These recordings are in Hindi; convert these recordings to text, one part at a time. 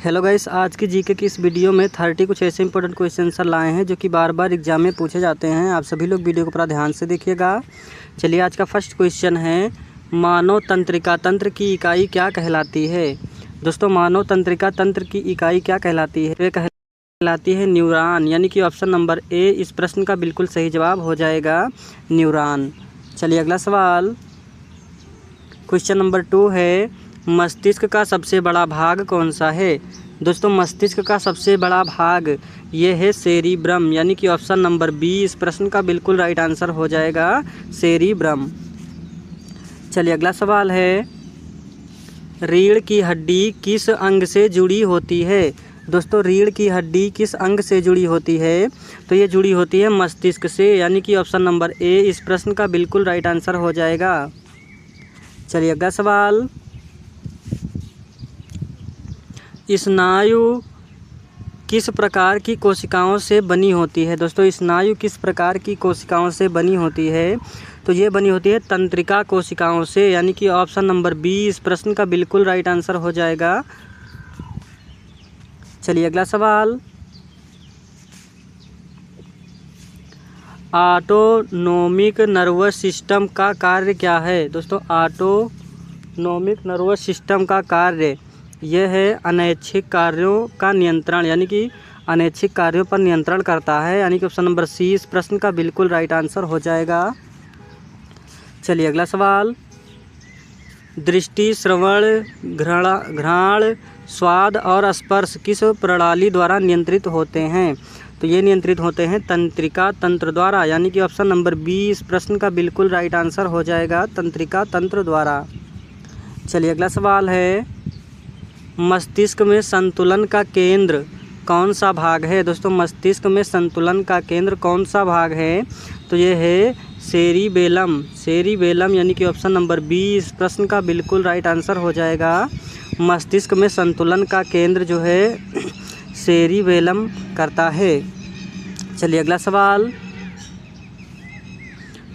हेलो गाइस, आज की जीके की इस वीडियो में 30 कुछ ऐसे इंपॉर्टेंट क्वेश्चन आंसर लाए हैं जो कि बार बार एग्जाम में पूछे जाते हैं। आप सभी लोग वीडियो को पूरा ध्यान से देखिएगा। चलिए, आज का फर्स्ट क्वेश्चन है, मानव तंत्रिका तंत्र की इकाई क्या कहलाती है। दोस्तों, मानव तंत्रिका तंत्र की इकाई क्या कहलाती है? वे कहलाती है न्यूरॉन, यानी कि ऑप्शन नंबर ए इस प्रश्न का बिल्कुल सही जवाब हो जाएगा, न्यूरॉन। चलिए अगला सवाल, क्वेश्चन नंबर 2 है, मस्तिष्क का सबसे बड़ा भाग कौन सा है। दोस्तों, मस्तिष्क का सबसे बड़ा भाग ये है सेरिब्रम, यानी कि ऑप्शन नंबर बी इस प्रश्न का बिल्कुल राइट आंसर हो जाएगा, सेरिब्रम। चलिए अगला सवाल है, रीढ़ की हड्डी किस अंग से जुड़ी होती है। दोस्तों, रीढ़ की हड्डी किस अंग से जुड़ी होती है? तो ये जुड़ी होती है मस्तिष्क से, यानी कि ऑप्शन नंबर ए इस प्रश्न का बिल्कुल राइट आंसर हो जाएगा। चलिए अगला सवाल, स्नायु किस प्रकार की कोशिकाओं से बनी होती है। दोस्तों, स्नायु किस प्रकार की कोशिकाओं से बनी होती है? तो ये बनी होती है तंत्रिका कोशिकाओं से, यानी कि ऑप्शन नंबर बी इस प्रश्न का बिल्कुल राइट आंसर हो जाएगा। चलिए अगला सवाल, ऑटोनोमिक नर्वस सिस्टम का कार्य क्या है। दोस्तों, ऑटोनोमिक नर्वस सिस्टम का कार्य यह है अनैच्छिक कार्यों का नियंत्रण, यानी कि अनैच्छिक कार्यों पर नियंत्रण करता है, यानी कि ऑप्शन नंबर सी इस प्रश्न का बिल्कुल राइट आंसर हो जाएगा। चलिए अगला सवाल, दृष्टि, श्रवण, घ्राण, स्वाद और स्पर्श किस प्रणाली द्वारा नियंत्रित होते हैं। तो ये नियंत्रित होते हैं तंत्रिका तंत्र द्वारा, यानी कि ऑप्शन नंबर बी इस प्रश्न का बिल्कुल राइट आंसर हो जाएगा, तंत्रिका तंत्र द्वारा। चलिए अगला सवाल है, मस्तिष्क में संतुलन का केंद्र कौन सा भाग है। दोस्तों, मस्तिष्क में संतुलन का केंद्र कौन सा भाग है? तो ये है सेरिबेलम, सेरिबेलम, यानी कि ऑप्शन नंबर बी इस प्रश्न का बिल्कुल राइट आंसर हो जाएगा। मस्तिष्क में संतुलन का केंद्र जो है सेरिबेलम करता है। चलिए अगला सवाल,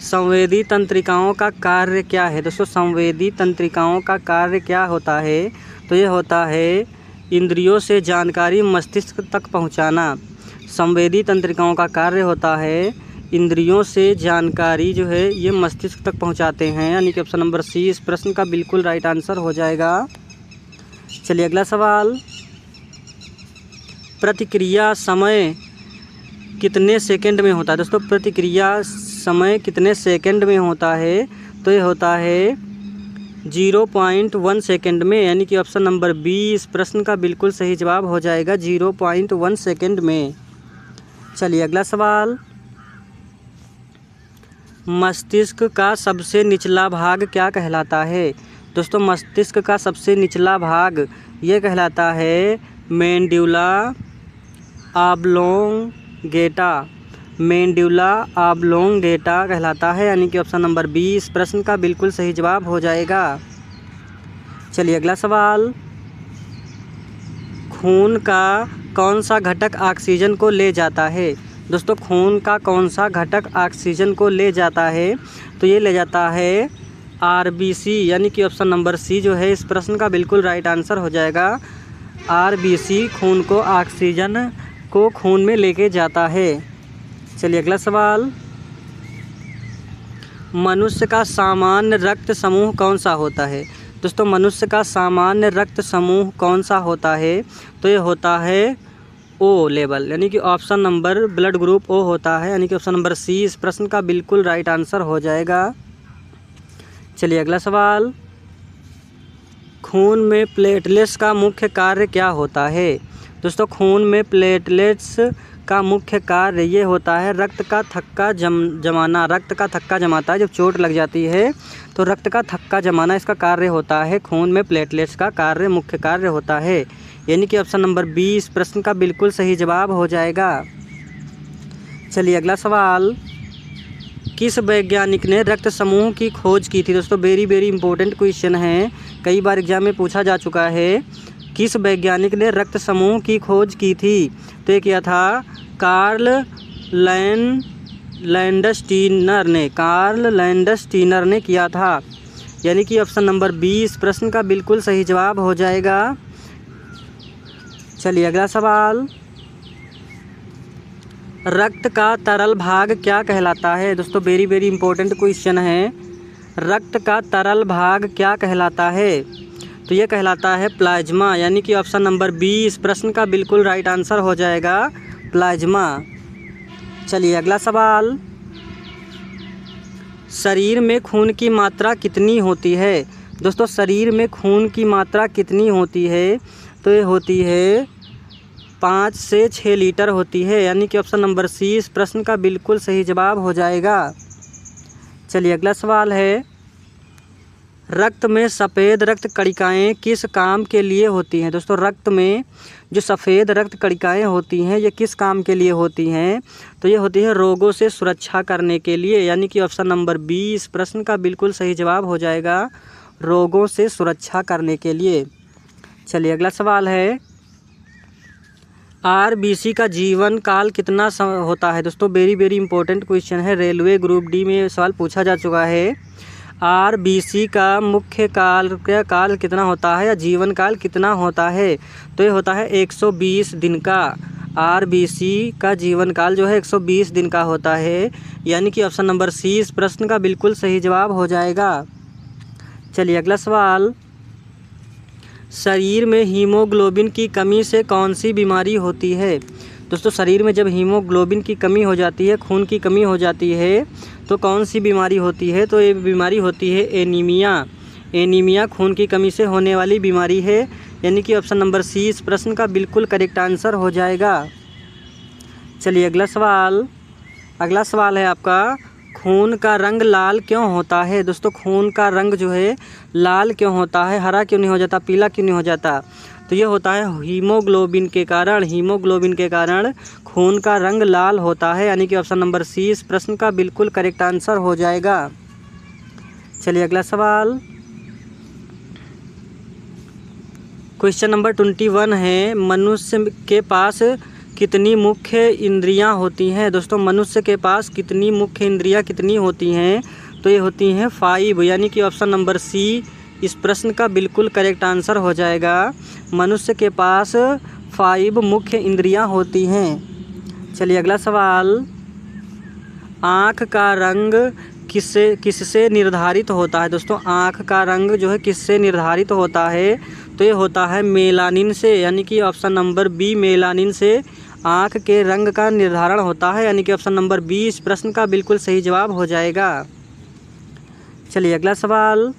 संवेदी तंत्रिकाओं का कार्य क्या है। दोस्तों, संवेदी तंत्रिकाओं का कार्य क्या होता है? तो ये होता है इंद्रियों से जानकारी मस्तिष्क तक पहुंचाना। संवेदी तंत्रिकाओं का कार्य होता है इंद्रियों से जानकारी जो है ये मस्तिष्क तक पहुंचाते हैं, यानी कि ऑप्शन नंबर सी इस प्रश्न का बिल्कुल राइट आंसर हो जाएगा। चलिए अगला सवाल, प्रतिक्रिया समय कितने सेकंड में होता है। दोस्तों, प्रतिक्रिया समय कितने सेकंड में होता है? तो ये होता है 0.1 सेकंड में, यानी कि ऑप्शन नंबर बी इस प्रश्न का बिल्कुल सही जवाब हो जाएगा, 0.1 सेकंड में। चलिए अगला सवाल, मस्तिष्क का सबसे निचला भाग क्या कहलाता है। दोस्तों, मस्तिष्क का सबसे निचला भाग ये कहलाता है मेंड्यूला ऑब्लोंगेटा, मेंड्यूला ऑब्लोंगेटा कहलाता है, यानी कि ऑप्शन नंबर बी इस प्रश्न का बिल्कुल सही जवाब हो जाएगा। चलिए अगला सवाल, खून का कौन सा घटक ऑक्सीजन को ले जाता है। दोस्तों, खून का कौन सा घटक ऑक्सीजन को ले जाता है? तो ये ले जाता है आरबीसी, यानी कि ऑप्शन नंबर सी जो है इस प्रश्न का बिल्कुल राइट आंसर हो जाएगा। आरबीसी खून को ऑक्सीजन को खून में लेके जाता है। चलिए अगला सवाल, मनुष्य का सामान्य रक्त समूह कौन सा होता है। दोस्तों, मनुष्य का सामान्य रक्त समूह कौन सा होता है? तो ये होता है ओ लेवल, यानी कि option number blood group O होता है, यानी कि ऑप्शन नंबर सी इस प्रश्न का बिल्कुल राइट आंसर हो जाएगा। चलिए अगला सवाल, खून में प्लेटलेट्स का मुख्य कार्य क्या होता है। दोस्तों, खून में प्लेटलेट्स का मुख्य कार्य ये होता है रक्त का थक्का जमाना, रक्त का थक्का जमाता है। जब चोट लग जाती है तो रक्त का थक्का जमाना इसका कार्य होता है, खून में प्लेटलेट्स का कार्य मुख्य कार्य होता है, यानी कि ऑप्शन नंबर बी इस प्रश्न का बिल्कुल सही जवाब हो जाएगा। चलिए अगला सवाल, किस वैज्ञानिक ने रक्त समूह की खोज की थी। दोस्तों, वेरी इंपॉर्टेंट क्वेश्चन है, कई बार एग्जाम में पूछा जा चुका है। किस वैज्ञानिक ने रक्त समूह की खोज की थी? तो ये किया था कार्ल लैंडस्टीनर ने किया था, यानी कि ऑप्शन नंबर बी इस प्रश्न का बिल्कुल सही जवाब हो जाएगा। चलिए अगला सवाल, रक्त का तरल भाग क्या कहलाता है। दोस्तों वेरी वेरी इंपॉर्टेंट क्वेश्चन है, रक्त का तरल भाग क्या कहलाता है। तो ये कहलाता है प्लाज्मा, यानी कि ऑप्शन नंबर बी इस प्रश्न का बिल्कुल राइट आंसर हो जाएगा, प्लाज्मा। चलिए अगला सवाल, शरीर में खून की मात्रा कितनी होती है। दोस्तों शरीर में खून की मात्रा कितनी होती है, तो ये होती है 5 से 6 लीटर होती है, यानी कि ऑप्शन नंबर सी इस प्रश्न का बिल्कुल सही जवाब हो जाएगा। चलिए अगला सवाल है, रक्त में सफ़ेद रक्त कणिकाएँ किस काम के लिए होती हैं। दोस्तों रक्त में जो सफ़ेद रक्त कणिकाएँ होती हैं ये किस काम के लिए होती हैं, तो ये होती है रोगों से सुरक्षा करने के लिए, यानी कि ऑप्शन नंबर बी इस प्रश्न का बिल्कुल सही जवाब हो जाएगा, रोगों से सुरक्षा करने के लिए। चलिए अगला सवाल है, आरबीसी का जीवन काल कितना होता है। दोस्तों वेरी वेरी इंपॉर्टेंट क्वेश्चन है, रेलवे ग्रुप डी में सवाल पूछा जा चुका है। आरबीसी का मुख्य काल कितना होता है या जीवन काल कितना होता है, तो ये होता है 120 दिन का। आरबीसी का जीवन काल जो है 120 दिन का होता है, यानी कि ऑप्शन नंबर सी इस प्रश्न का बिल्कुल सही जवाब हो जाएगा। चलिए अगला सवाल, शरीर में हीमोग्लोबिन की कमी से कौन सी बीमारी होती है। दोस्तों शरीर में जब हीमोग्लोबिन की कमी हो जाती है, खून की कमी हो जाती है, तो कौन सी बीमारी होती है, तो ये बीमारी होती है एनीमिया। एनीमिया खून की कमी से होने वाली बीमारी है, यानी कि ऑप्शन नंबर सी इस प्रश्न का बिल्कुल करेक्ट आंसर हो जाएगा। चलिए अगला सवाल है आपका, खून का रंग लाल क्यों होता है। दोस्तों खून का रंग जो है लाल क्यों होता है, हरा क्यों नहीं हो जाता, पीला क्यों नहीं हो जाता, तो ये होता है हीमोग्लोबिन के कारण। हीमोग्लोबिन के कारण खून का रंग लाल होता है, यानी कि ऑप्शन नंबर सी इस प्रश्न का बिल्कुल करेक्ट आंसर हो जाएगा। चलिए अगला सवाल, क्वेश्चन नंबर 21 है, मनुष्य के पास कितनी मुख्य इंद्रियां होती हैं। दोस्तों मनुष्य के पास कितनी मुख्य इंद्रियां कितनी होती हैं, तो ये होती हैं 5, यानी कि ऑप्शन नंबर सी इस प्रश्न का बिल्कुल करेक्ट आंसर हो जाएगा। मनुष्य के पास 5 मुख्य इंद्रियां होती हैं। चलिए अगला सवाल, आँख का रंग किससे निर्धारित होता है। दोस्तों आँख का रंग जो है किससे निर्धारित होता है, तो ये होता है मेलानिन से, यानी कि ऑप्शन नंबर बी मेलानिन से आँख के रंग का निर्धारण होता है, यानी कि ऑप्शन नंबर बी इस प्रश्न का बिल्कुल सही जवाब हो जाएगा। चलिए अगला सवाल,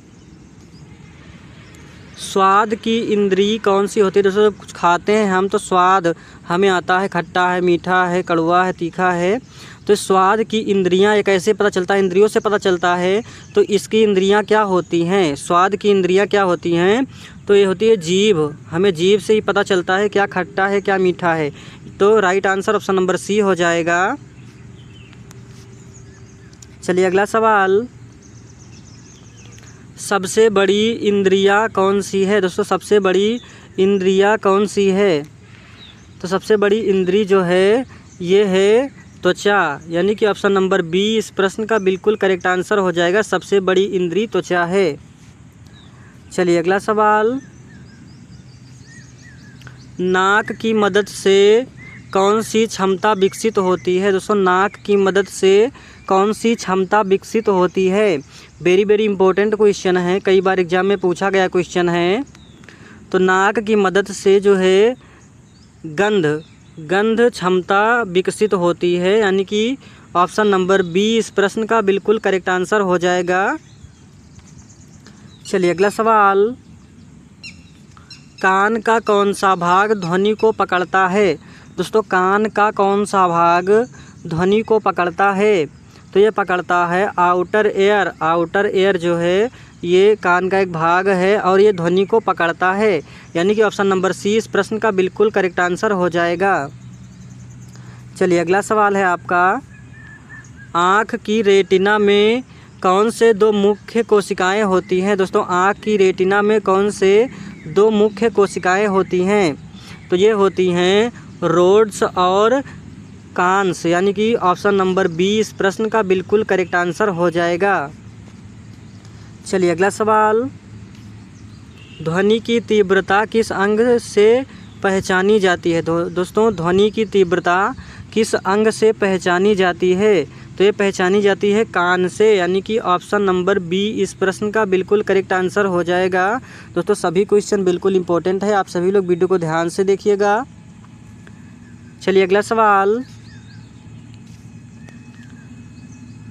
स्वाद की इंद्री कौन सी होती है। दोस्तों कुछ खाते हैं हम तो स्वाद हमें आता है, खट्टा है, मीठा है, कड़वा है, तीखा है, तो स्वाद की इंद्रियां ये कैसे पता चलता है, इंद्रियों से पता चलता है। तो इसकी इंद्रियां क्या होती हैं, स्वाद की इंद्रियां क्या होती हैं, तो ये होती है जीभ। हमें जीभ से ही पता चलता है क्या खट्टा है क्या मीठा है, तो right answer option number C हो जाएगा। चलिए अगला सवाल, सबसे बड़ी इंद्रियां कौन सी है। दोस्तों सबसे बड़ी इंद्रियां कौन सी है, तो सबसे बड़ी इंद्री जो है ये है त्वचा, यानी कि ऑप्शन नंबर बी इस प्रश्न का बिल्कुल करेक्ट आंसर हो जाएगा, सबसे बड़ी इंद्री त्वचा है। चलिए अगला सवाल, नाक की मदद से कौन सी क्षमता विकसित होती है। दोस्तों नाक की मदद से कौन सी क्षमता विकसित होती है, वेरी वेरी इंपॉर्टेंट क्वेश्चन है, कई बार एग्जाम में पूछा गया क्वेश्चन है। तो नाक की मदद से जो है गंध क्षमता विकसित होती है, यानी कि ऑप्शन नंबर बी इस प्रश्न का बिल्कुल करेक्ट आंसर हो जाएगा। चलिए अगला सवाल, कान का कौन सा भाग ध्वनि को पकड़ता है। दोस्तों कान का कौन सा भाग ध्वनि को पकड़ता है, तो ये पकड़ता है आउटर एयर। आउटर एयर जो है ये कान का एक भाग है और ये ध्वनि को पकड़ता है, यानी कि ऑप्शन नंबर सी इस प्रश्न का बिल्कुल करेक्ट आंसर हो जाएगा। चलिए अगला सवाल है आपका, आँख की रेटिना में कौन से 2 मुख्य कोशिकाएं होती हैं। दोस्तों आँख की रेटिना में कौन से 2 मुख्य कोशिकाएं होती हैं, तो ये होती हैं रोड्स और कांस, यानी कि ऑप्शन नंबर बी इस प्रश्न का बिल्कुल करेक्ट आंसर हो जाएगा। चलिए अगला सवाल, ध्वनि की तीव्रता किस अंग से पहचानी जाती है? दोस्तों ध्वनि की तीव्रता किस अंग से पहचानी जाती है? तो ये पहचानी जाती है कान से, यानी कि ऑप्शन नंबर बी इस प्रश्न का बिल्कुल करेक्ट आंसर हो जाएगा। दोस्तों सभी क्वेश्चन बिल्कुल इंपॉर्टेंट है, आप सभी लोग वीडियो को ध्यान से देखिएगा। चलिए अगला सवाल,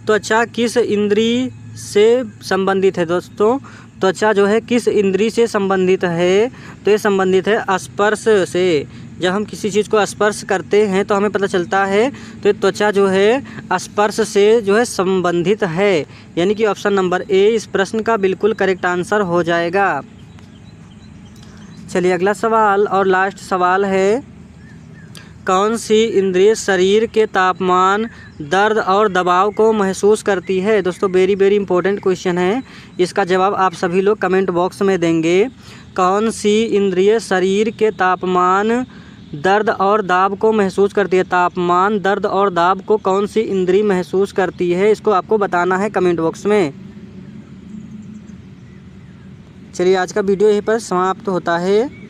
त्वचा किस इंद्री से संबंधित है? दोस्तों त्वचा जो है किस इंद्री से संबंधित है? तो ये संबंधित है स्पर्श से। जब हम किसी चीज़ को स्पर्श करते हैं तो हमें पता चलता है, तो ये त्वचा जो है स्पर्श से जो है संबंधित है, यानी कि ऑप्शन नंबर ए इस प्रश्न का बिल्कुल करेक्ट आंसर हो जाएगा। चलिए अगला सवाल और लास्ट सवाल है, कौन सी इंद्रिय शरीर के तापमान, दर्द और दबाव को महसूस करती है? दोस्तों वेरी वेरी इंपॉर्टेंट क्वेश्चन है, इसका जवाब आप सभी लोग कमेंट बॉक्स में देंगे। कौन सी इंद्रिय शरीर के तापमान, दर्द और दाब को महसूस करती है? तापमान, दर्द और दाब को कौन सी इंद्रिय महसूस करती है, इसको आपको बताना है कमेंट बॉक्स में। चलिए आज का वीडियो यहीं पर समाप्त होता है।